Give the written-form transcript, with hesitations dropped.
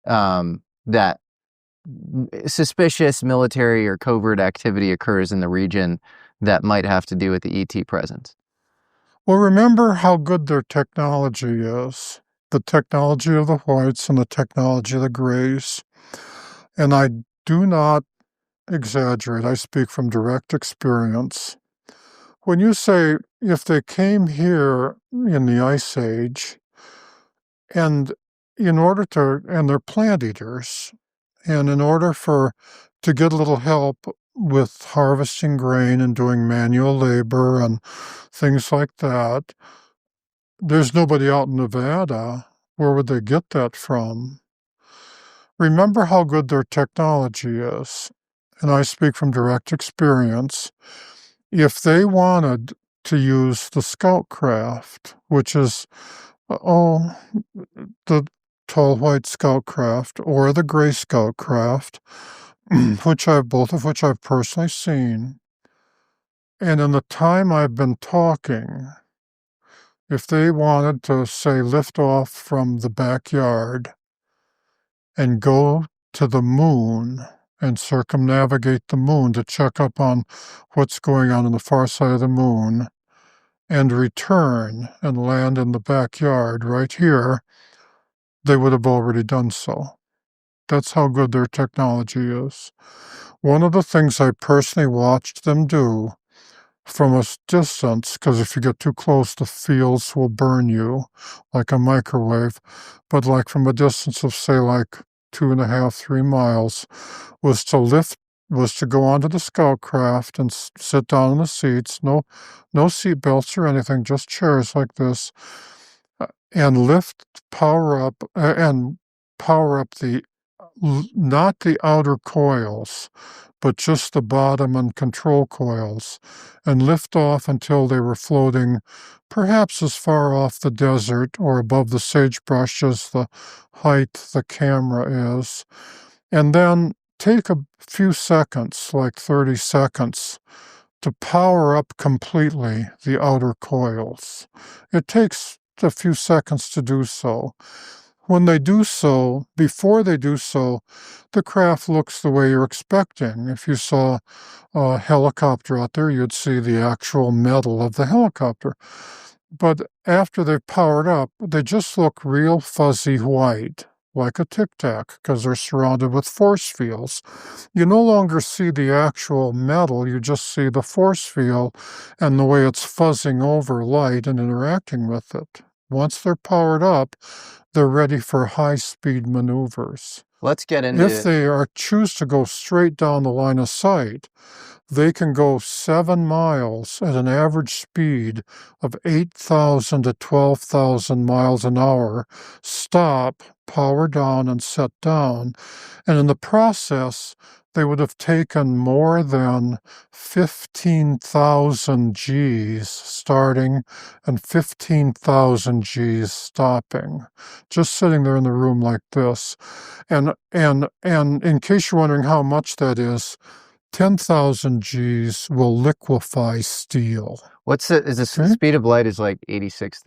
that suspicious military or covert activity occurs in the region that might have to do with the ET presence? Well, remember how good their technology is. The technology of the whites and the technology of the grays. And I do not exaggerate. I speak from direct experience. When you say if they came here in the Ice Age, and and they're plant eaters, and in order to get a little help with harvesting grain and doing manual labor and things like that, there's nobody out in Nevada. Where would they get that from? Remember how good their technology is, and I speak from direct experience. If they wanted to use the scout craft, which is, the tall white scout craft or the gray scout craft, both of which I've personally seen, and in the time I've been talking, if they wanted to, say, lift off from the backyard and go to the moon and circumnavigate the moon to check up on what's going on the far side of the moon and return and land in the backyard right here, they would have already done so. That's how good their technology is. One of the things I personally watched them do from a distance, because if you get too close, the fields will burn you like a microwave, but like from a distance of, say, like 2.5, 3 miles, was to go onto the scout craft and sit down in the seats, no seat belts or anything, just chairs like this, and power up the, not the outer coils, but just the bottom and control coils, and lift off until they were floating perhaps as far off the desert or above the sagebrush as the height the camera is, and then take a few seconds, like 30 seconds, to power up completely the outer coils. It takes a few seconds to do so. When they do so, before they do so, the craft looks the way you're expecting. If you saw a helicopter out there, you'd see the actual metal of the helicopter. But after they've powered up, they just look real fuzzy white, like a tic-tac, because they're surrounded with force fields. You no longer see the actual metal, you just see the force field and the way it's fuzzing over light and interacting with it. Once they're powered up, they're ready for high-speed maneuvers. Let's get into If they choose to go straight down the line of sight, they can go 7 miles at an average speed of 8,000 to 12,000 miles an hour, stop, power down, and set down. And in the process, they would have taken more than 15,000 Gs starting and 15,000 Gs stopping, just sitting there in the room like this. And in case you're wondering how much that is, 10,000 Gs will liquefy steel. is the speed of light is like 86,000?